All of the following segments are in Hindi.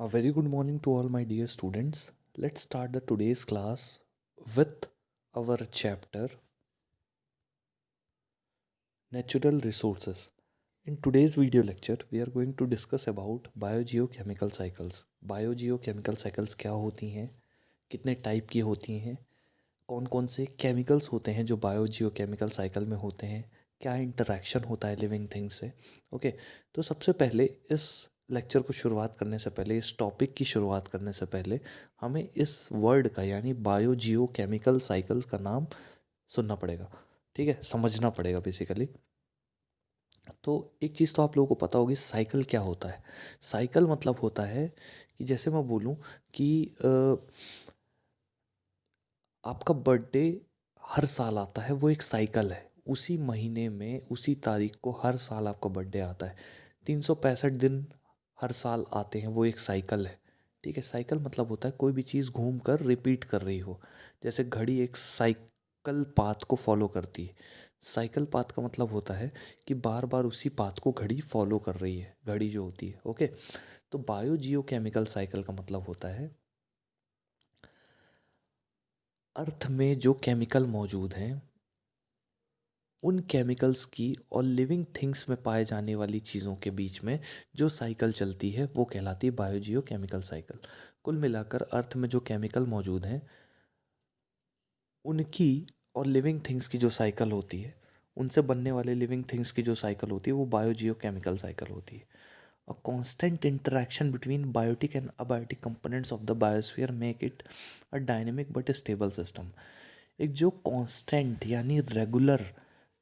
A very good morning to all my dear students. Let's start the today's class with our chapter Natural Resources. In today's video lecture, we are going to discuss about biogeochemical cycles. Biogeochemical cycles क्या होती हैं, कितने टाइप की होती हैं, कौन कौन से केमिकल्स होते हैं जो बायोजियोकेमिकल साइकिल में होते हैं, क्या इंटरेक्शन होता है लिविंग थिंग्स से। ओके, तो सबसे पहले इस लेक्चर को शुरुआत करने से पहले, इस टॉपिक की शुरुआत करने से पहले हमें इस वर्ड का यानी बायोजियोकेमिकल साइकिल्स का नाम सुनना पड़ेगा। ठीक है, समझना पड़ेगा बेसिकली। तो एक चीज़ तो आप लोगों को पता होगी, साइकिल क्या होता है। साइकिल मतलब होता है कि जैसे मैं बोलूँ कि आपका बर्थडे हर साल आता है, वो एक साइकिल है। उसी महीने में उसी तारीख को हर साल आपका बर्थडे आता है। 365 दिन हर साल आते हैं, वो एक साइकिल है। ठीक है, साइकिल मतलब होता है कोई भी चीज़ घूम कर रिपीट कर रही हो। जैसे घड़ी एक साइकिल पाथ को फॉलो करती है। साइकिल पाथ का मतलब होता है कि बार बार उसी पाथ को घड़ी फॉलो कर रही है, घड़ी जो होती है। ओके, तो बायो जियो केमिकल साइकिल का मतलब होता है अर्थ में जो केमिकल मौजूद हैं उन केमिकल्स की और लिविंग थिंग्स में पाए जाने वाली चीज़ों के बीच में जो साइकिल चलती है वो कहलाती है बायोजियो केमिकल साइकिल। कुल मिलाकर अर्थ में जो केमिकल मौजूद हैं उनकी और लिविंग थिंग्स की जो साइकिल होती है, उनसे बनने वाले लिविंग थिंग्स की जो साइकिल होती है वो बायोजियो केमिकल साइकिल होती है। A constant interaction between biotic and abiotic components of the biosphere make it a dynamic but stable system। एक जो कांस्टेंट यानी रेगुलर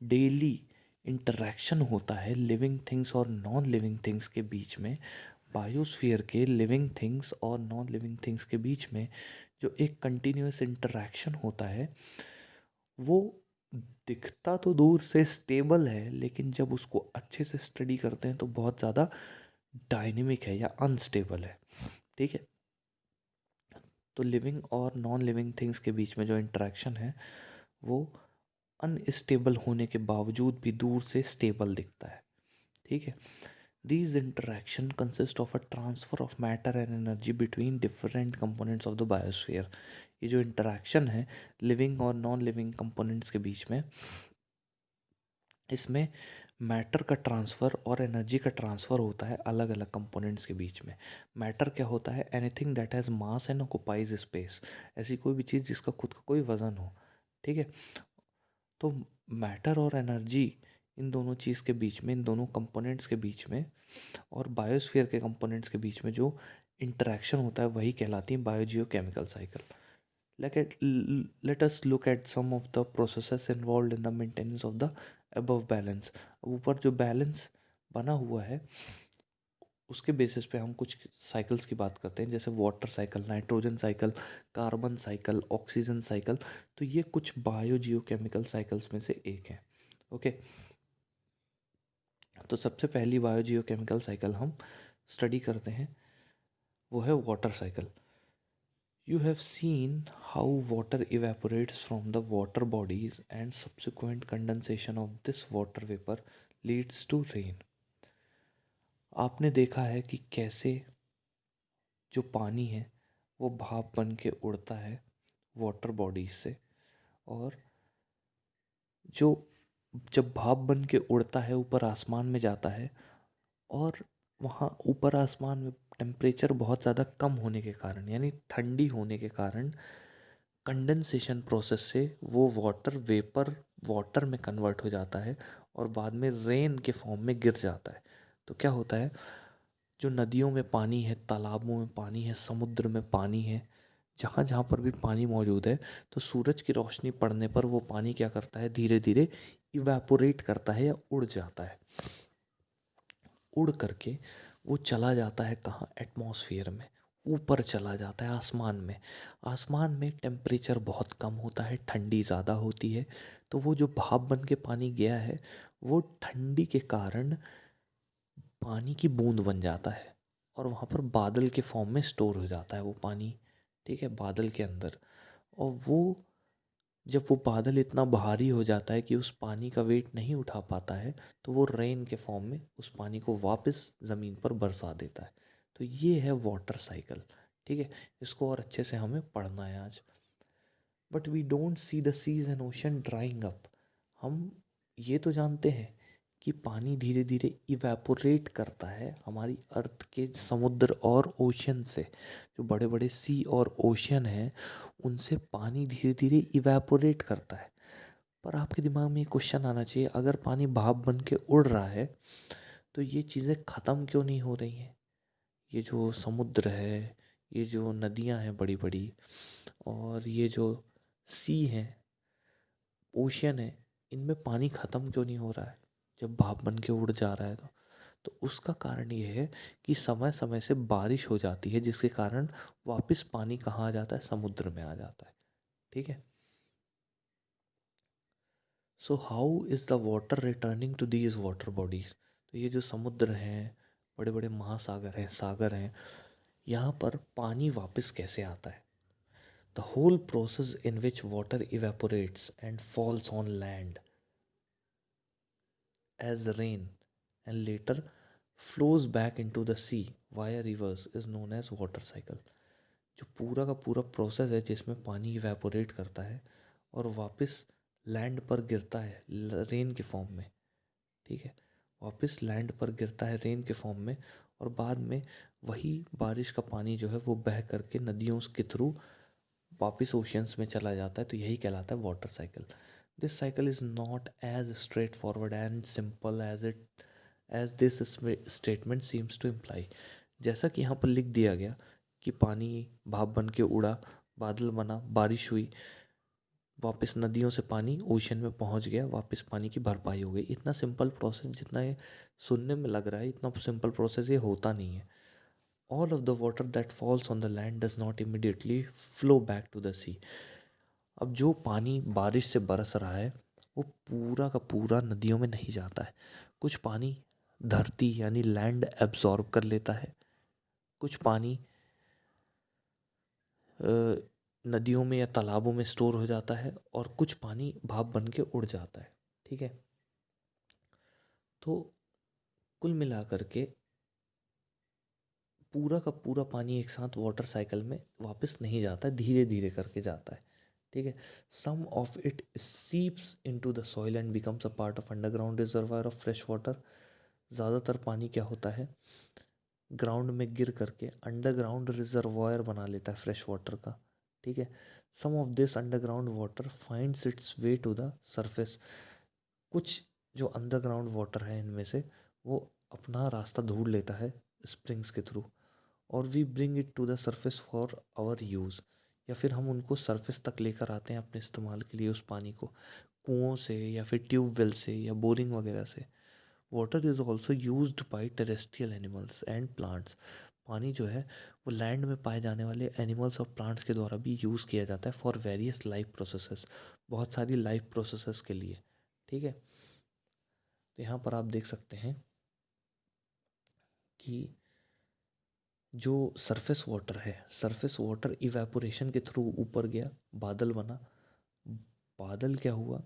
डेली इंटरेक्शन होता है लिविंग थिंग्स और नॉन लिविंग थिंग्स के बीच में, बायोस्फीयर के लिविंग थिंग्स और नॉन लिविंग थिंग्स के बीच में जो एक कंटिन्यूस इंटरेक्शन होता है, वो दिखता तो दूर से स्टेबल है, लेकिन जब उसको अच्छे से स्टडी करते हैं तो बहुत ज़्यादा डायनेमिक है या अनस्टेबल है। ठीक है, तो लिविंग और नॉन लिविंग थिंग्स के बीच में जो इंटरेक्शन है वो अनस्टेबल होने के बावजूद भी दूर से स्टेबल दिखता है। ठीक है, these interaction consist of a transfer of matter and energy between different components of the biosphere। ये जो इंटरेक्शन है लिविंग और नॉन लिविंग कंपोनेंट्स के बीच में, इसमें मैटर का ट्रांसफ़र और एनर्जी का ट्रांसफ़र होता है अलग अलग कंपोनेंट्स के बीच में। मैटर क्या होता है? Anything that has mass and occupies space. ऐसी कोई भी चीज़ जिसका खुद का कोई वज़न हो। ठीक है, तो मैटर और एनर्जी, इन दोनों चीज़ के बीच में, इन दोनों कंपोनेंट्स के बीच में और बायोस्फीयर के कंपोनेंट्स के बीच में जो इंटरेक्शन होता है वही कहलाती है biogeochemical cycle. Let us look at some of the processes involved in the maintenance of the above balance। अब ऊपर जो बैलेंस बना हुआ है उसके बेसिस पे हम कुछ साइकिल्स की बात करते हैं, जैसे water cycle, nitrogen cycle, carbon cycle, oxygen cycle. तो ये कुछ बायोजियोकेमिकल साइकिल्स में से एक है। ओके, तो सबसे पहली बायोजियोकेमिकल साइकिल हम स्टडी करते हैं, वो है water cycle. You have seen how water evaporates from the water bodies and subsequent condensation of this water vapor leads to rain। आपने देखा है कि कैसे जो पानी है वो भाप बन के उड़ता है वाटर बॉडीज से, और जो जब भाप बन के उड़ता है ऊपर आसमान में जाता है, और वहाँ ऊपर आसमान में टेम्परेचर बहुत ज़्यादा कम होने के कारण यानी ठंडी होने के कारण कंडेंसेशन प्रोसेस से वो वाटर वेपर वाटर में कन्वर्ट हो जाता है और बाद में रेन के फॉर्म में गिर जाता है। तो क्या होता है, जो नदियों में पानी है, तालाबों में पानी है, समुद्र में पानी है, जहाँ जहाँ पर भी पानी मौजूद है, तो सूरज की रोशनी पड़ने पर वो पानी क्या करता है, धीरे धीरे इवेपोरेट करता है या उड़ जाता है। उड़ करके वो चला जाता है कहाँ? एटमॉस्फेयर में, ऊपर चला जाता है आसमान में। आसमान में टेम्परेचर बहुत कम होता है, ठंडी ज़्यादा होती है, तो वो जो भाप बन के पानी गया है वो ठंडी के कारण पानी की बूंद बन जाता है और वहाँ पर बादल के फॉर्म में स्टोर हो जाता है वो पानी। ठीक है, बादल के अंदर। और वो जब वो बादल इतना भारी हो जाता है कि उस पानी का वेट नहीं उठा पाता है, तो वो रेन के फॉर्म में उस पानी को वापस ज़मीन पर बरसा देता है। तो ये है वाटर साइकिल, ठीक है। इसको और अच्छे से हमें पढ़ना है आज। But we don't see the seas and ocean drying up. हम ये तो जानते हैं कि पानी धीरे धीरे इवेपोरेट करता है हमारी अर्थ के समुद्र और ओशन से। जो बड़े बड़े सी और ओशन हैं उनसे पानी धीरे धीरे इवेपोरेट करता है। पर आपके दिमाग में ये क्वेश्चन आना चाहिए, अगर पानी भाप बन के उड़ रहा है तो ये चीज़ें ख़त्म क्यों नहीं हो रही हैं? ये जो समुद्र है, ये जो नदियाँ हैं बड़ी बड़ी, और ये जो सी हैं, ओशियन है, इनमें पानी ख़त्म क्यों नहीं हो रहा है जब भाप बन के उड़ जा रहा है? तो उसका कारण ये है कि समय समय से बारिश हो जाती है, जिसके कारण वापस पानी कहाँ आ जाता है? समुद्र में आ जाता है, ठीक है। So how is the water returning to these water bodies? तो ये जो समुद्र हैं, बड़े बड़े महासागर हैं, सागर हैं, यहाँ पर पानी वापस कैसे आता है? The whole process in which water evaporates and falls on land as rain and later flows back into the sea via rivers is known as water cycle। जो पूरा का पूरा प्रोसेस है जिसमें पानी इवेपोरेट करता है और वापस लैंड पर गिरता है रेन के फॉर्म में, ठीक है। वापस लैंड पर गिरता है रेन के फॉर्म में, और बाद में वही बारिश का पानी जो है वो बह करके नदियों के थ्रू वापस ओशियंस में चला जाता है। तो यही कहलाता है water cycle. This cycle is not as straightforward and simple as this statement seems to imply. जैसा कि यहाँ पर लिख दिया गया कि पानी भाप बन के उड़ा, बादल बना, बारिश हुई, वापस नदियों से पानी ओशन में पहुँच गया, वापस पानी की भरपाई हो गई। इतना सिंपल प्रोसेस जितना ये सुनने में लग रहा है, इतना सिंपल प्रोसेस ये होता नहीं है। All of the water that falls on the land does not immediately flow back to the sea। अब जो पानी बारिश से बरस रहा है वो पूरा का पूरा नदियों में नहीं जाता है। कुछ पानी धरती यानी लैंड एब्जॉर्ब कर लेता है, कुछ पानी नदियों में या तालाबों में स्टोर हो जाता है, और कुछ पानी भाप बन के उड़ जाता है, ठीक है। तो कुल मिलाकर के पूरा का पूरा पानी एक साथ वाटर साइकिल में वापस नहीं जाता है, धीरे धीरे करके जाता है, ठीक है। Some of it seeps into the soil and becomes a part of underground reservoir of fresh water. ज़्यादातर पानी क्या होता है, ग्राउंड में गिर करके अंडरग्राउंड रिजर्वायर बना लेता है फ्रेश वाटर का, ठीक है। Some of this underground water finds its way to the surface. कुछ जो अंडरग्राउंड वाटर है इनमें से वो अपना रास्ता ढूंढ लेता है स्प्रिंग्स के थ्रू, और we bring it to the surface for our use, या फिर हम उनको सरफेस तक लेकर आते हैं अपने इस्तेमाल के लिए उस पानी को, कुओं से या फिर ट्यूबवेल से या बोरिंग वगैरह से। Water is also used by terrestrial animals and plants. पानी जो है वो लैंड में पाए जाने वाले एनिमल्स और प्लांट्स के द्वारा भी यूज़ किया जाता है फॉर वेरियस लाइफ प्रोसेसेस, बहुत सारी लाइफ प्रोसेसेस के लिए, ठीक है। तो यहाँ पर आप देख सकते हैं कि जो सरफेस वाटर है, सरफेस वाटर इवेपोरेशन के थ्रू ऊपर गया, बादल बना, बादल क्या हुआ,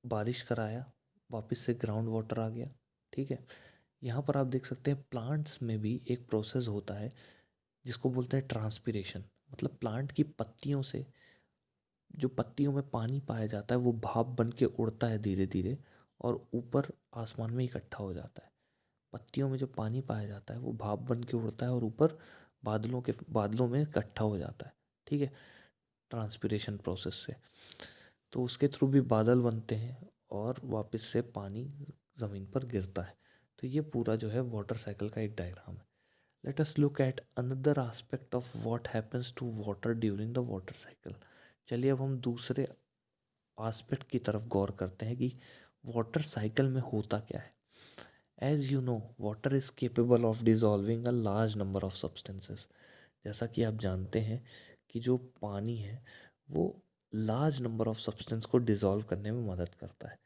बारिश कराया, वापस से ग्राउंड वाटर आ गया, ठीक है। यहाँ पर आप देख सकते हैं प्लांट्स में भी एक प्रोसेस होता है जिसको बोलते हैं ट्रांसपीरेशन। मतलब प्लांट की पत्तियों से, जो पत्तियों में पानी पाया जाता है वो भाप बन के उड़ता है धीरे धीरे, और ऊपर आसमान में इकट्ठा हो जाता है। पत्तियों में जो पानी पाया जाता है वो भाप बन के उड़ता है और ऊपर बादलों में इकट्ठा हो जाता है, ठीक है, ट्रांसपीरेशन प्रोसेस से। तो उसके थ्रू भी बादल बनते हैं और वापस से पानी ज़मीन पर गिरता है। तो ये पूरा जो है वाटर साइकिल का एक डायग्राम है। Let us look at another aspect of what happens to water during the water cycle. चलिए अब हम दूसरे आस्पेक्ट की तरफ गौर करते हैं कि वाटर साइकिल में होता क्या है। As you know water is capable of dissolving a large number of substances. जैसा कि आप जानते हैं कि जो पानी है वो लार्ज नंबर ऑफ सब्सटेंस को डिज़ोल्व करने में मदद करता है।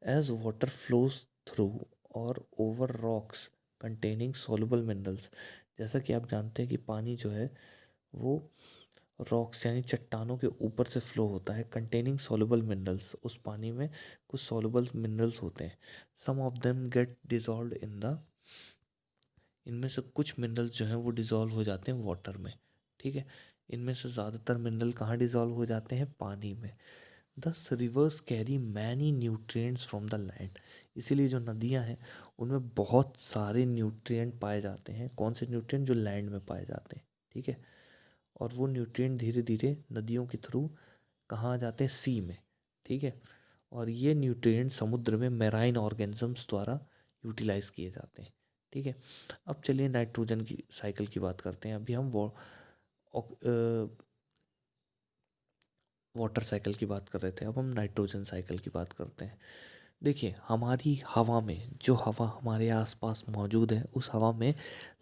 एज वाटर फ्लोज थ्रू और over rocks containing soluble minerals. जैसा कि आप जानते हैं कि पानी जो है वो रॉक्स यानी चट्टानों के ऊपर से फ्लो होता है, कंटेनिंग सॉल्युबल मिनरल्स। उस पानी में कुछ सॉल्युबल मिनरल्स होते हैं। सम ऑफ देम गेट डिजॉल्व्ड इनमें से कुछ मिनरल्स जो हैं वो डिज़ोल्व हो जाते हैं वाटर में, ठीक है। इनमें से ज़्यादातर मिनरल कहाँ डिज़ोल्व हो जाते हैं? पानी में। दस reverse carry many nutrients from the land. इसीलिए जो नदियाँ हैं उनमें बहुत सारे न्यूट्रिएंट पाए जाते हैं। कौन से न्यूट्रिएंट? जो लैंड में पाए जाते हैं, ठीक है। और वो न्यूट्रिएंट धीरे धीरे नदियों के थ्रू कहाँ आ जाते हैं? सी में, ठीक है। और ये न्यूट्रिएंट समुद्र में मेराइन ऑर्गेनिजम्स द्वारा यूटिलाइज किए जाते हैं, ठीक है। अब चलिए नाइट्रोजन की साइकिल की बात करते हैं। अभी हम वाटर साइकिल की बात कर रहे थे, अब हम नाइट्रोजन साइकिल की बात करते हैं। देखिए, हमारी हवा में, जो हवा हमारे आसपास मौजूद है, उस हवा में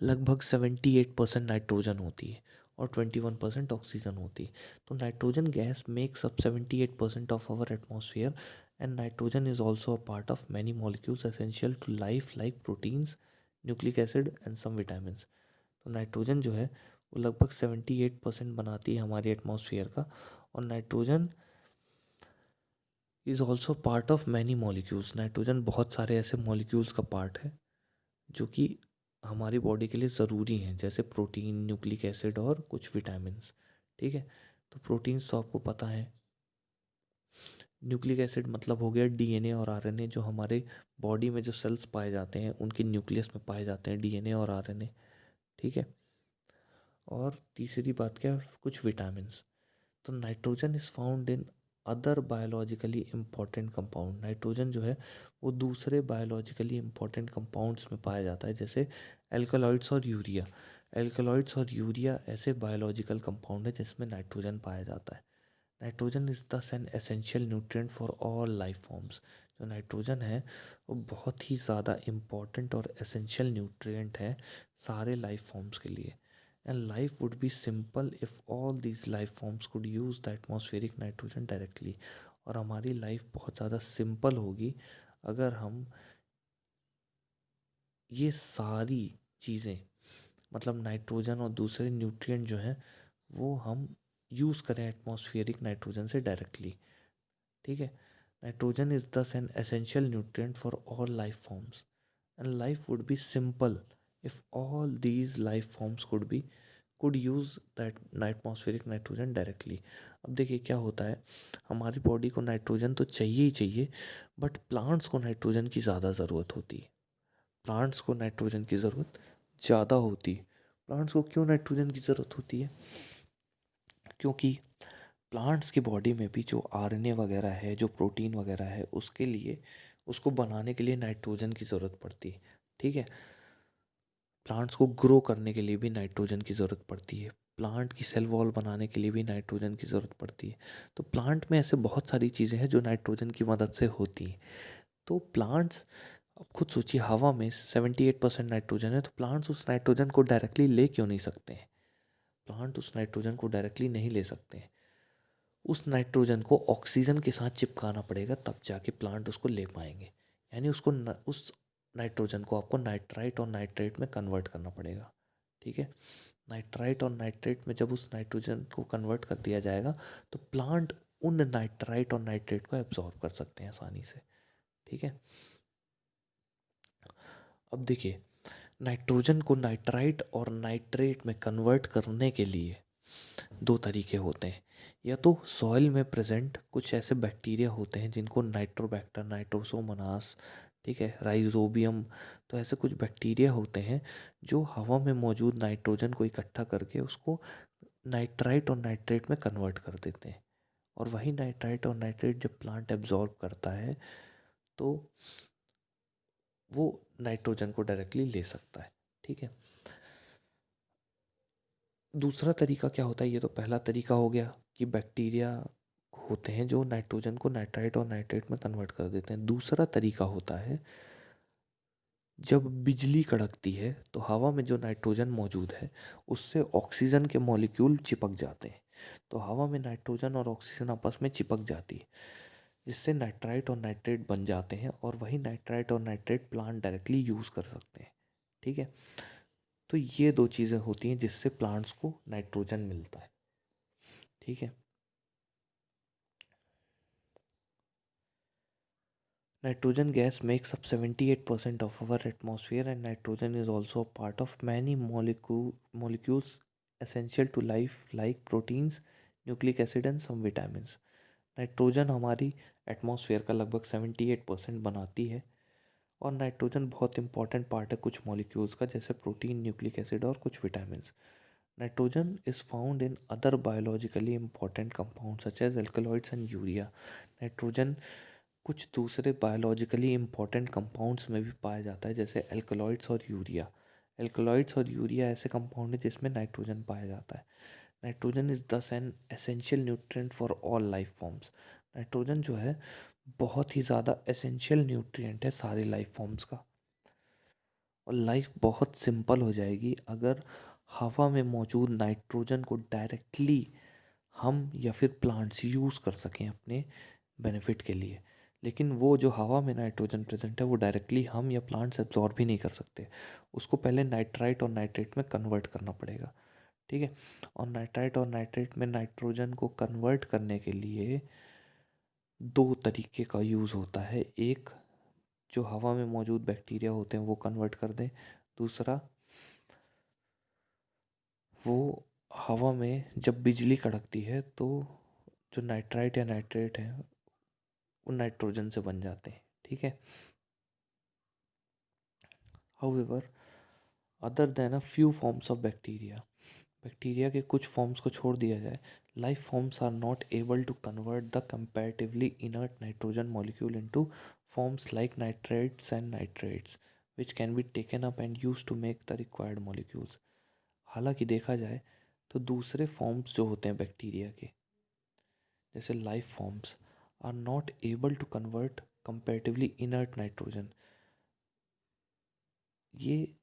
लगभग 78% नाइट्रोजन होती है और 21% ऑक्सीजन होती है। तो nitrogen gas makes up 78% of our atmosphere and nitrogen is also a part of many molecules essential to life like proteins, nucleic acid and some vitamins. तो नाइट्रोजन जो है वो लगभग 78% बनाती है हमारे एटमॉस्फेयर का। और nitrogen is also part of many molecules. Nitrogen बहुत सारे ऐसे मॉलिक्यूल्स का पार्ट है जो कि हमारी बॉडी के लिए ज़रूरी हैं, जैसे प्रोटीन, न्यूक्लिक एसिड और कुछ विटामिन्स, ठीक है। तो प्रोटीन्स तो आपको पता है। न्यूक्लिक एसिड मतलब हो गया डीएनए और आरएनए, जो हमारे बॉडी में जो सेल्स पाए जाते हैं उनके न्यूक्लियस में पाए जाते हैं डीएनए और आरएनए, ठीक है। और तीसरी बात क्या है? कुछ विटामिन्स। तो nitrogen is found in other biologically important compound. Nitrogen जो है वो दूसरे बायोलॉजिकली इम्पॉर्टेंट कंपाउंड्स में पाया जाता है, जैसे एल्कलॉइड्स और यूरिया। एल्कलॉइड्स और यूरिया ऐसे बायोलॉजिकल कंपाउंड है जिसमें नाइट्रोजन पाया जाता है। नाइट्रोजन इज़ दस an essential nutrient for all life forms. जो नाइट्रोजन है वो बहुत ही ज़्यादा इम्पॉर्टेंट और एसेंशियल न्यूट्रिएंट है सारे लाइफ फॉर्म्स के लिए। And life would be simple if all these life forms could use the atmospheric nitrogen directly। और हमारी लाइफ बहुत ज़्यादा सिंपल होगी अगर हम ये सारी चीज़ें, मतलब नाइट्रोजन और दूसरे न्यूट्रिएंट जो हैं, वो हम यूज़ करें एटमॉस्फेरिक नाइट्रोजन से डायरेक्टली, ठीक है। नाइट्रोजन इज़ दस an essential nutrient for all life forms and life would be simple if all these life forms could use that atmospheric nitrogen directly. अब देखिए क्या होता है, हमारी बॉडी को नाइट्रोजन तो चाहिए ही चाहिए, बट प्लांट्स को नाइट्रोजन की ज़्यादा ज़रूरत होती है। प्लांट्स को नाइट्रोजन की ज़रूरत ज़्यादा होती है। प्लांट्स को क्यों नाइट्रोजन की ज़रूरत होती है? क्योंकि प्लांट्स की बॉडी में भी जो आरएनए वगैरह है, जो प्रोटीन वगैरह है, उसके लिए, उसको बनाने के लिए नाइट्रोजन की ज़रूरत पड़ती है, ठीक है। प्लांट्स को ग्रो करने के लिए भी नाइट्रोजन की ज़रूरत पड़ती है। प्लांट की सेल वॉल बनाने के लिए भी नाइट्रोजन की ज़रूरत पड़ती है। तो प्लांट में ऐसे बहुत सारी चीज़ें हैं जो नाइट्रोजन की मदद से होती हैं। तो प्लांट्स, अब खुद सोचिए, हवा में 78% नाइट्रोजन है, तो प्लांट्स उस नाइट्रोजन को डायरेक्टली ले क्यों नहीं सकते हैं? प्लांट उस नाइट्रोजन को डायरेक्टली नहीं ले सकते हैं। उस नाइट्रोजन को ऑक्सीजन के साथ चिपकाना पड़ेगा, तब जाके प्लांट उसको ले पाएंगे। यानी उस नाइट्रोजन को आपको नाइट्राइट और नाइट्रेट में कन्वर्ट करना पड़ेगा, ठीक है। नाइट्राइट और नाइट्रेट में जब उस नाइट्रोजन को कन्वर्ट कर दिया जाएगा तो प्लांट उन नाइट्राइट और नाइट्रेट को एब्जॉर्ब कर सकते हैं आसानी से, ठीक है। अब देखिए, नाइट्रोजन को नाइट्राइट और नाइट्रेट में कन्वर्ट करने के लिए दो तरीके होते हैं। या तो सॉइल में प्रेजेंट कुछ ऐसे बैक्टीरिया होते हैं जिनको नाइट्रोबैक्टर, नाइट्रोसोमोनास, ठीक है, राइजोबियम, तो ऐसे कुछ बैक्टीरिया होते हैं जो हवा में मौजूद नाइट्रोजन को इकट्ठा करके उसको नाइट्राइट और नाइट्रेट में कन्वर्ट कर देते हैं। और वही नाइट्राइट और नाइट्रेट जब प्लांट एब्जॉर्ब करता है तो वो नाइट्रोजन को डायरेक्टली ले सकता है, ठीक है। दूसरा तरीका क्या होता है? ये तो पहला तरीका हो गया कि बैक्टीरिया होते हैं जो नाइट्रोजन को नाइट्राइट और नाइट्रेट में कन्वर्ट कर देते हैं। दूसरा तरीका होता है जब बिजली कड़कती है तो हवा में जो नाइट्रोजन मौजूद है उससे ऑक्सीजन के मॉलिक्यूल चिपक जाते हैं। तो हवा में नाइट्रोजन और ऑक्सीजन आपस में चिपक जाती है, जिससे नाइट्राइट और नाइट्रेट बन जाते हैं और वही नाइट्राइट और नाइट्रेट प्लांट डायरेक्टली यूज़ कर सकते हैं, ठीक है। तो ये दो चीज़ें होती हैं जिससे प्लांट्स को नाइट्रोजन मिलता है, ठीक है। Nitrogen gas makes up 78% of our atmosphere, and nitrogen is also a part of many molecules essential to life, like proteins, nucleic acid and some vitamins. Nitrogen हमारी एटमॉस्फेयर का लगभग 78% बनाती है, और नाइट्रोजन बहुत इंपॉर्टेंट पार्ट है कुछ मॉलिक्यूल्स का, जैसे प्रोटीन, न्यूक्लिक एसिड और कुछ vitamins. Nitrogen is found in other biologically important compound such as alkaloids and urea. Nitrogen कुछ दूसरे बायोलॉजिकली इंपॉर्टेंट कंपाउंड्स में भी पाया जाता है, जैसे एल्कलॉइड्स और यूरिया. एल्कलॉइड्स और यूरिया ऐसे कंपाउंड है जिसमें नाइट्रोजन पाया जाता है. नाइट्रोजन इज दस an essential nutrient for all life forms. Nitrogen जो है बहुत ही ज़्यादा एसेंशियल न्यूट्रिएंट है सारे लाइफ फॉर्म्स का. और लाइफ बहुत सिंपल हो जाएगी अगर हवा में मौजूद नाइट्रोजन को डायरेक्टली हम या फिर प्लांट्स यूज़ कर सकें अपने बेनिफिट के लिए. लेकिन वो जो हवा में नाइट्रोजन प्रेजेंट है वो डायरेक्टली हम या प्लांट्स एब्जॉर्ब भी नहीं कर सकते. उसको पहले नाइट्राइट और नाइट्रेट में कन्वर्ट करना पड़ेगा. ठीक है. और नाइट्राइट और नाइट्रेट में नाइट्रोजन को कन्वर्ट करने के लिए दो तरीके का यूज़ होता है. एक, जो हवा में मौजूद बैक्टीरिया होते हैं वो कन्वर्ट कर दें. दूसरा, वो हवा में जब बिजली कड़कती है तो जो नाइट्राइट या नाइट्रेट है वो नाइट्रोजन से बन जाते हैं. ठीक है. However, other than a few forms of bacteria, bacteria के कुछ फॉर्म्स को छोड़ दिया जाए, life forms are not able to convert the comparatively inert nitrogen molecule into forms like nitrates and nitrates which can be taken up and use to make the required molecules. हालांकि देखा जाए तो दूसरे फॉर्म्स जो होते हैं बैक्टीरिया के, जैसे life forms, are not able to convert comparatively inert nitrogen. ये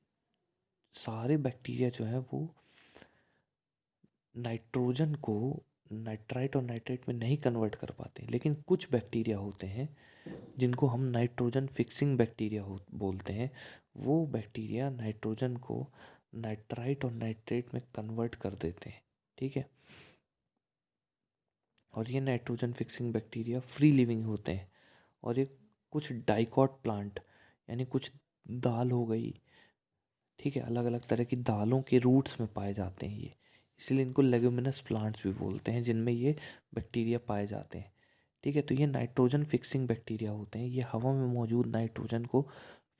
सारे बैक्टीरिया जो हैं वो नाइट्रोजन को नाइट्राइट और नाइट्रेट में नहीं कन्वर्ट कर पाते. लेकिन कुछ बैक्टीरिया होते हैं जिनको हम नाइट्रोजन फिक्सिंग बैक्टीरिया बोलते हैं. वो बैक्टीरिया नाइट्रोजन को नाइट्राइट और नाइट्रेट में कन्वर्ट कर देते हैं. ठीक है. और ये nitrogen fixing bacteria free living होते हैं. और ये कुछ डाइकॉट प्लांट, यानी कुछ दाल हो गई, ठीक है, अलग अलग तरह की दालों के रूट्स में पाए जाते हैं ये. इसलिए इनको लेग्यूमिनस प्लांट्स भी बोलते हैं जिनमें ये बैक्टीरिया पाए जाते हैं. ठीक है. तो ये नाइट्रोजन फिक्सिंग बैक्टीरिया होते हैं. ये हवा में मौजूद नाइट्रोजन को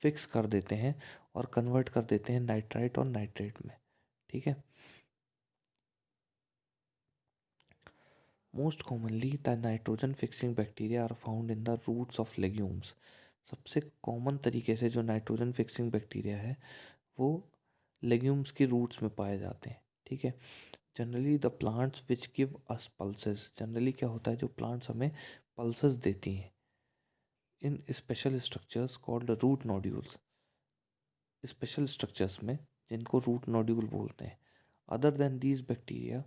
फिक्स कर देते हैं और कन्वर्ट कर देते हैं नाइट्राइट और नाइट्रेट में. ठीक है. Most commonly the nitrogen fixing bacteria are found in the roots of legumes. सबसे कॉमन तरीके से जो नाइट्रोजन फिक्सिंग बैक्टीरिया है वो लेग्यूम्स के रूट्स में पाए जाते हैं. ठीक है. Generally the plants which give us pulses, generally क्या होता है, जो प्लांट्स हमें पल्सेस देती हैं in special structures called root nodules, special structures में जिनको रूट नोड्यूल बोलते हैं. Other than these bacteria,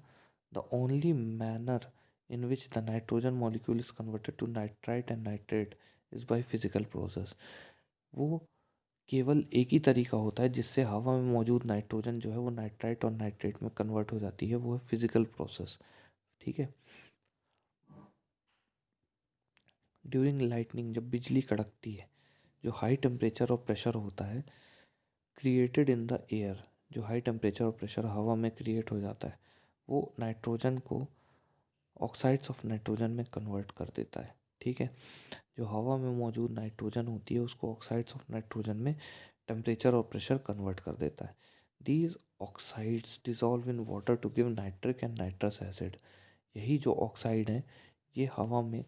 the only manner in which the nitrogen molecule is converted to nitrite and nitrate is by physical process. वो केवल एक ही तरीका होता है जिससे हवा में मौजूद नाइट्रोजन जो है वो नाइट्राइट और नाइट्रेट में कन्वर्ट हो जाती है, वो है फिजिकल प्रोसेस. ठीक है. ड्यूरिंग लाइटनिंग, जब बिजली कड़कती है, जो हाई टेम्परेचर और प्रेशर होता है क्रिएटेड इन द एयर, जो हाई टेम्परेचर और प्रेशर हवा में क्रिएट हो जाता है, वो नाइट्रोजन को ऑक्साइड्स ऑफ नाइट्रोजन में कन्वर्ट कर देता है. ठीक है. जो हवा में मौजूद नाइट्रोजन होती है उसको ऑक्साइड्स ऑफ नाइट्रोजन में टेम्परेचर और प्रेशर कन्वर्ट कर देता है. These oxides dissolve in water to give nitric and nitrous acid. यही जो ऑक्साइड हैं ये हवा में,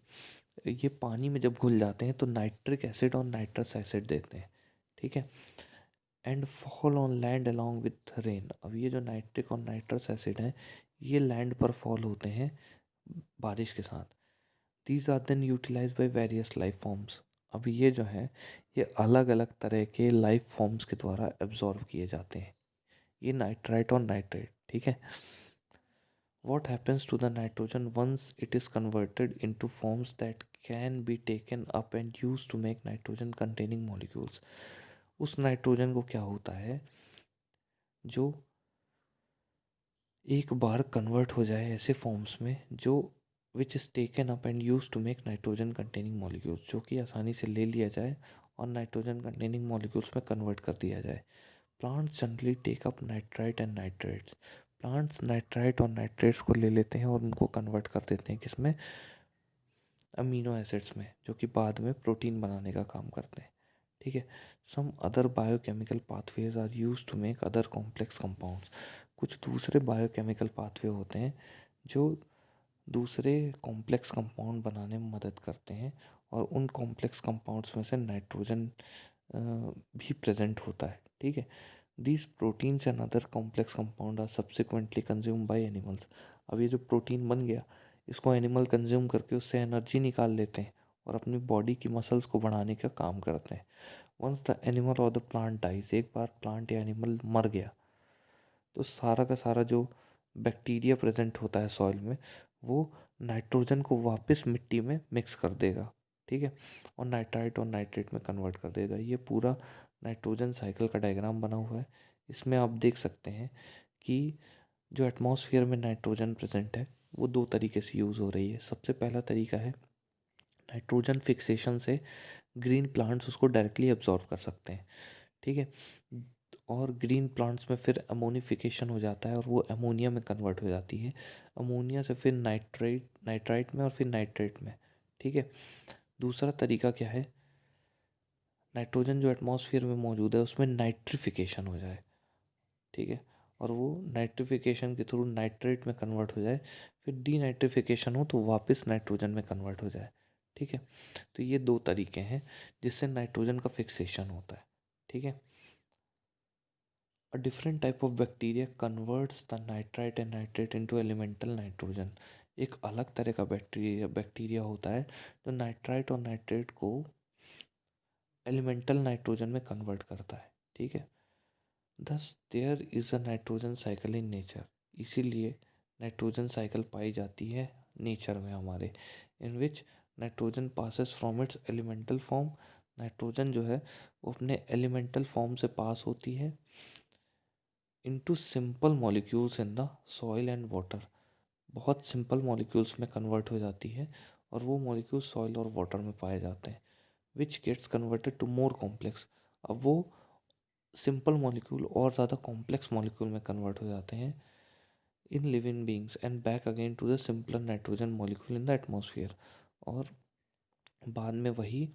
ये पानी में जब घुल जाते हैं तो नाइट्रिक एसिड और नाइट्रस एसिड देते हैं. ठीक है. And fall on land along with rain. अब ये जो नाइट्रिक और नाइट्रस एसिड हैं ये लैंड पर फॉल होते हैं बारिश के साथ. These are then utilise by various life forms. अब ये जो है ये अलग अलग तरह के लाइफ फॉर्म्स के द्वारा एब्जॉर्ब किए जाते हैं, ये नाइट्राइट और नाइट्रेट. ठीक है. What happens to the nitrogen once it is converted into forms that can be taken up and use to make nitrogen containing molecules. उस नाइट्रोजन को क्या होता है जो एक बार कन्वर्ट हो जाए ऐसे फॉर्म्स में जो which is taken up and use to make nitrogen containing molecules, जो कि आसानी से ले लिया जाए और नाइट्रोजन कंटेनिंग मॉलिक्यूल्स में कन्वर्ट कर दिया जाए। Plants generally take up nitrite and nitrates. Plants nitrite और नाइट्रेट्स को ले लेते हैं और उनको कन्वर्ट कर देते हैं किसमें, अमीनो एसिड्स में, जो कि बाद में प्रोटीन बनाने का काम करते हैं। ठीक है। Some other biochemical pathways are use to make other complex compounds. कुछ दूसरे बायोकेमिकल पाथवे होते हैं जो दूसरे कॉम्प्लेक्स कंपाउंड बनाने में मदद करते हैं, और उन कॉम्प्लेक्स कंपाउंड्स में से नाइट्रोजन भी प्रेजेंट होता है। ठीक है। These proteins and other complex compound are subsequently consume by animals. अब ये जो प्रोटीन बन गया, इसको एनिमल कंज्यूम करके उससे एनर्जी निकाल लेते हैं और अपनी बॉडी की मसल्स को बढ़ाने का काम करते हैं। वंस द एनिमल और द प्लांट डाइज, एक बार प्लांट या एनिमल मर गया तो सारा का सारा जो बैक्टीरिया प्रेजेंट होता है सॉइल में, वो नाइट्रोजन को वापस मिट्टी में मिक्स कर देगा। ठीक है। और नाइट्राइट और नाइट्रेट में कन्वर्ट कर देगा। ये पूरा नाइट्रोजन साइकिल का डायग्राम बना हुआ है। इसमें आप देख सकते हैं कि जो एटमॉस्फेयर में नाइट्रोजन प्रेजेंट है वो दो तरीके से यूज़ हो रही है। सबसे पहला तरीका है नाइट्रोजन फिक्सेशन से ग्रीन प्लांट्स उसको डायरेक्टली एब्जॉर्ब कर सकते हैं। ठीक है। और ग्रीन प्लांट्स में फिर अमोनिफिकेशन हो जाता है और वो अमोनिया में कन्वर्ट हो जाती है। अमोनिया से फिर नाइट्राइट में और फिर नाइट्रेट में। ठीक है। दूसरा तरीका क्या है, नाइट्रोजन जो एटमॉस्फेयर में मौजूद है उसमें नाइट्रिफिकेशन हो जाए। ठीक है। और वो नाइट्रिफिकेशन के थ्रू नाइट्रेट में कन्वर्ट हो जाए, फिर डीनाइट्रिफिकेशन हो तो वापस नाइट्रोजन में कन्वर्ट हो जाए। ठीक है। तो ये दो तरीके हैं जिससे नाइट्रोजन का फिक्सेशन होता है। ठीक है। A different type of bacteria converts the nitrite and nitrate into elemental nitrogen। एक अलग तरह का बैक्टीरिया होता है जो नाइट्राइट और नाइट्रेट को एलिमेंटल नाइट्रोजन में कन्वर्ट करता है। ठीक है। Thus there is a nitrogen cycle in nature. इसीलिए नाइट्रोजन साइकिल पाई जाती है नेचर में हमारे, in which nitrogen passes from its elemental form. Nitrogen जो है वो अपने एलिमेंटल फॉर्म से पास होती है into simple molecules in the soil and water. बहुत सिंपल मॉलिक्यूल्स में कन्वर्ट हो जाती है और वो मॉलिक्यूल सॉइल और वाटर में पाए जाते हैं, which gets converted to more complex. अब वो सिंपल मॉलिक्यूल और ज़्यादा कॉम्प्लेक्स मॉलिक्यूल में कन्वर्ट हो जाते हैं in living beings and back again to the simpler nitrogen molecule in the atmosphere. और बाद में वही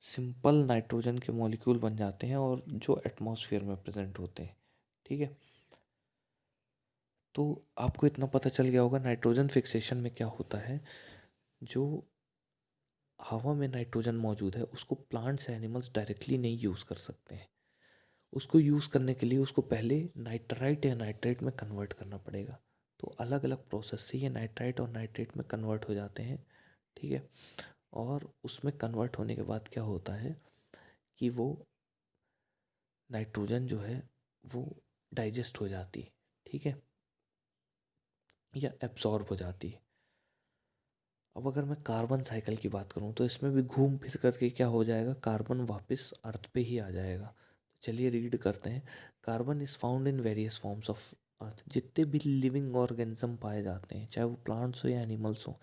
सिंपल नाइट्रोजन के मॉलिक्यूल बन जाते हैं और जो एटमॉस्फेयर में प्रेजेंट होते हैं। ठीक है। तो आपको इतना पता चल गया होगा नाइट्रोजन फिक्सेशन में क्या होता है। जो हवा में नाइट्रोजन मौजूद है उसको प्लांट्स या एनिमल्स डायरेक्टली नहीं यूज़ कर सकते हैं। उसको यूज़ करने के लिए उसको पहले नाइट्राइट या नाइट्रेट में कन्वर्ट करना पड़ेगा। तो अलग अलग प्रोसेस से ये नाइट्राइट और नाइट्रेट में कन्वर्ट हो जाते हैं। ठीक है। और उसमें कन्वर्ट होने के बाद क्या होता है कि वो नाइट्रोजन जो है वो डाइजेस्ट हो जाती है। ठीक है। या एब्जॉर्ब हो जाती है। अब अगर मैं कार्बन साइकिल की बात करूं तो इसमें भी घूम फिर करके क्या हो जाएगा, कार्बन वापस अर्थ पे ही आ जाएगा। तो चलिए रीड करते हैं। Carbon is found in various forms of earth. जितने भी लिविंग ऑर्गेनिज्म पाए जाते हैं, चाहे वो प्लांट्स हो या एनिमल्स हो,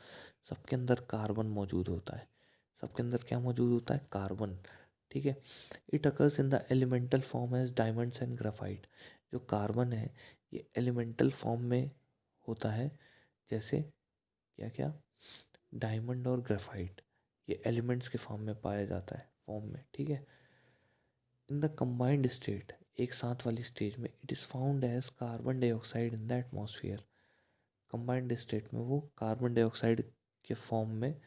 सबके अंदर कार्बन मौजूद होता है। सबके अंदर क्या मौजूद होता है, कार्बन। ठीक है। It occurs in the elemental form as diamonds and graphite. जो कार्बन है ये एलिमेंटल फॉर्म में होता है, जैसे क्या क्या, डायमंड और ग्रेफाइट। ये एलिमेंट्स के फॉर्म में पाया जाता है, फॉर्म में। ठीक है। इन द कंबाइंड स्टेट, एक साथ वाली स्टेज में, it is found as carbon dioxide in the atmosphere. Combined state में वो कार्बन डाइऑक्साइड के फॉर्म में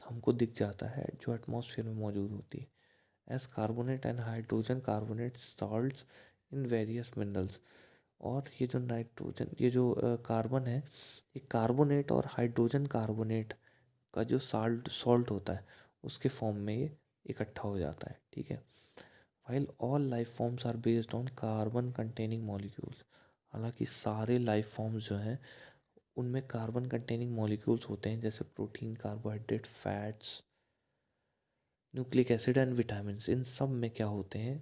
हमको दिख जाता है जो एटमॉस्फेयर में मौजूद होती है। As carbonate and hydrogen carbonate salts in various minerals. और ये जो नाइट्रोजन, ये जो कार्बन है, ये कार्बोनेट और हाइड्रोजन कार्बोनेट का जो सॉल्ट होता है उसके फॉर्म में ये इकट्ठा हो जाता है। ठीक है। While all life forms are based on carbon containing molecules. हालांकि सारे लाइफ फॉर्म्स जो हैं उनमें कार्बन कंटेनिंग मॉलिक्यूल्स होते हैं, जैसे protein, carbohydrate, fats, nucleic acid and vitamin. इन सब में क्या होते हैं,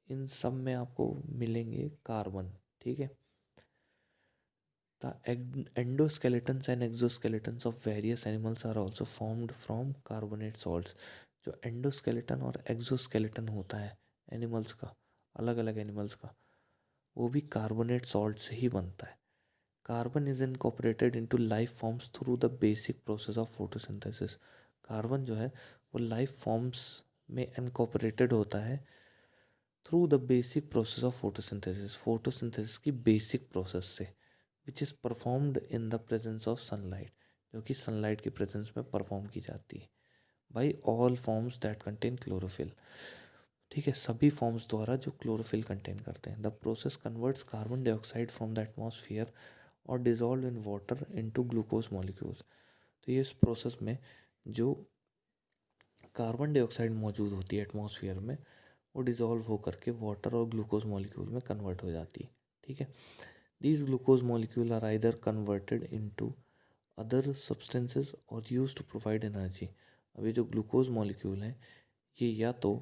इन सब में आपको मिलेंगे कार्बन। ठीक है। The endoskeletons and exoskeletons of various animals are also formed from carbonate salts. जो एंडोस्केलेटन और एक्सोस्केलेटन होता है एनिमल्स का, अलग अलग एनिमल्स का, वो भी कार्बोनेट सॉल्ट से ही बनता है. Carbon is incorporated into life forms through the basic process of photosynthesis. Carbon जो है वो लाइफ फॉर्म्स में इनकॉर्पोरेटेड होता है through the basic process of photosynthesis. Photosynthesis की बेसिक प्रोसेस से, which is performed in the presence of sunlight, जो कि सनलाइट के प्रेजेंस में परफॉर्म की जाती है. By all forms that contain chlorophyll. ठीक है, सभी फॉर्म्स द्वारा जो क्लोरोफिल कंटेन करते हैं. The process converts carbon dioxide from the atmosphere और dissolve in water into glucose molecules. तो ये इस प्रोसेस में जो कार्बन डाइऑक्साइड मौजूद होती है एटमॉस्फेयर में, वो डिजॉल्व होकर के वाटर और ग्लूकोज मॉलिक्यूल में कन्वर्ट हो जाती है. ठीक है, these glucose molecule are either converted into other substances और यूज टू प्रोवाइड एनर्जी. अब ये जो ग्लूकोज मॉलिक्यूल हैं ये या तो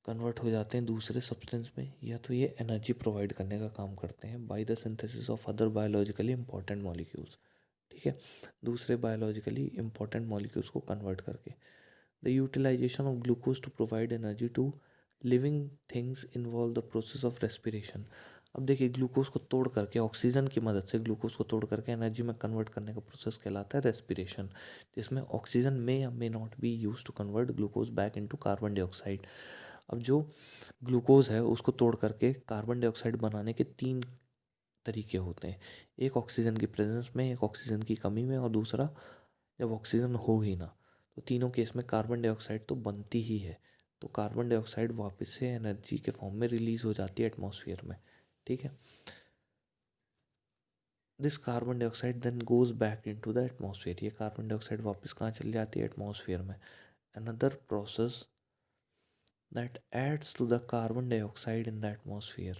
कन्वर्ट हो जाते हैं दूसरे सब्सटेंस में, या तो ये एनर्जी प्रोवाइड करने का काम करते हैं by the synthesis of other biologically important molecules. ठीक है, दूसरे बायोलॉजिकली इंपॉर्टेंट मॉलिक्यूल्स को कन्वर्ट करके. The utilisation of glucose to provide energy to living things involve the process of respiration. अब देखिए, ग्लूकोज को तोड़ करके, ऑक्सीजन की मदद से ग्लूकोज को तोड़ करके एनर्जी में कन्वर्ट करने का प्रोसेस कहलाता है रेस्पिरेशन, जिसमें ऑक्सीजन मे या may not be use to convert glucose back into carbon dioxide. अब जो ग्लूकोज है उसको तोड़ करके कार्बन डाइऑक्साइड बनाने के 3 तरीके होते हैं. एक ऑक्सीजन की प्रेजेंस में, एक ऑक्सीजन की कमी में, और दूसरा जब ऑक्सीजन हो ही ना. तो तीनों केस में कार्बन डाइऑक्साइड तो बनती ही है. तो कार्बन डाइऑक्साइड वापस से एनर्जी के फॉर्म में रिलीज हो जाती है एटमॉस्फेयर में. ठीक है, this carbon dioxide then goes back into the atmosphere. ये कार्बन डाइऑक्साइड वापस कहाँ चली जाती है? एटमॉस्फेयर में. Another process that adds to the carbon dioxide in the atmosphere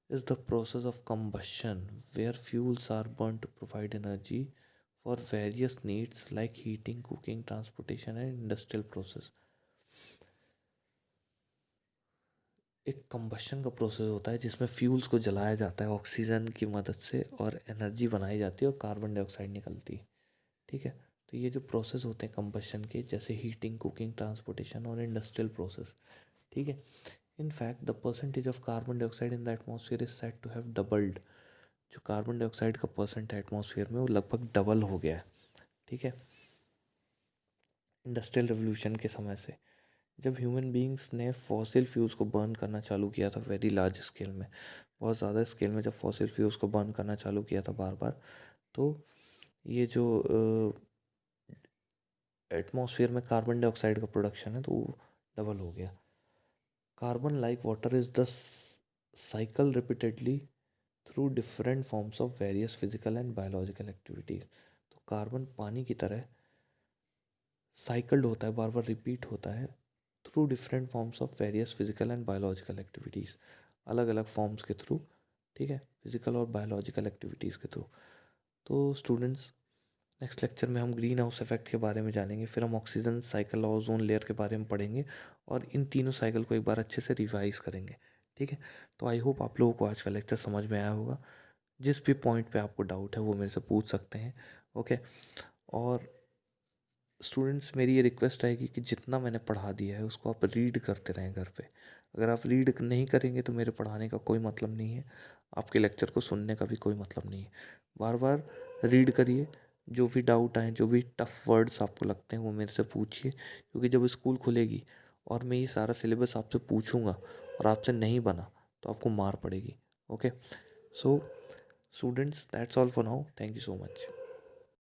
is the process of combustion, where fuels are burned to provide energy for various needs like heating, cooking, transportation and industrial process. एक कंबशन का प्रोसेस होता है जिसमें फ्यूल्स को जलाया जाता है ऑक्सीजन की मदद से और एनर्जी बनाई जाती है और कार्बन डाइऑक्साइड निकलती है. ठीक है, तो ये जो प्रोसेस होते हैं कंबशन के, जैसे हीटिंग, कुकिंग, ट्रांसपोर्टेशन और इंडस्ट्रियल प्रोसेस. ठीक है, in fact the percentage of carbon dioxide in the atmosphere is said to have doubled. जो कार्बन डाइऑक्साइड का परसेंट है एटमॉस्फेयर में वो लगभग डबल हो गया है. ठीक है, इंडस्ट्रियल रेवोल्यूशन के समय से, जब ह्यूमन बीइंग्स ने फॉसिल फ्यूल्स को बर्न करना चालू किया था वेरी लार्ज स्केल में, बहुत ज़्यादा स्केल में जब फॉसिल फ्यूल्स को बर्न करना चालू किया था बार बार, तो ये जो एटमॉस्फेयर में कार्बन डाइऑक्साइड का प्रोडक्शन है तो वो डबल हो गया. Carbon like water is the cycle repeatedly through different forms of various physical and biological activities. तो कार्बन पानी की तरह साइकिल्ड होता है, बार बार रिपीट होता है through different forms of various physical and biological activities, अलग अलग फॉर्म्स के थ्रू. ठीक है, फिजिकल और बायोलॉजिकल एक्टिविटीज़ के थ्रू. तो स्टूडेंट्स, नेक्स्ट लेक्चर में हम ग्रीन हाउस इफेक्ट के बारे में जानेंगे, फिर हम ऑक्सीजन साइकिल और ओजोन लेयर के बारे में पढ़ेंगे और इन तीनों साइकिल को एक बार अच्छे से रिवाइज करेंगे. ठीक है, तो आई होप आप लोगों को आज का लेक्चर समझ में आया होगा. जिस भी पॉइंट पे आपको डाउट है वो मेरे से पूछ सकते हैं. ओके, और स्टूडेंट्स, मेरी ये रिक्वेस्ट रहेगी कि जितना मैंने पढ़ा दिया है उसको आप रीड करते रहें घर पे. अगर आप रीड नहीं करेंगे तो मेरे पढ़ाने का कोई मतलब नहीं है, आपके लेक्चर को सुनने का भी कोई मतलब नहीं है. बार बार रीड करिए, जो भी डाउट आए, जो भी टफ़ वर्ड्स आपको लगते हैं वो मेरे से पूछिए, क्योंकि जब स्कूल खुलेगी और मैं ये सारा सिलेबस आपसे पूछूंगा और आपसे नहीं बना तो आपको मार पड़ेगी. Okay, so students, that's all for now. Thank you so much.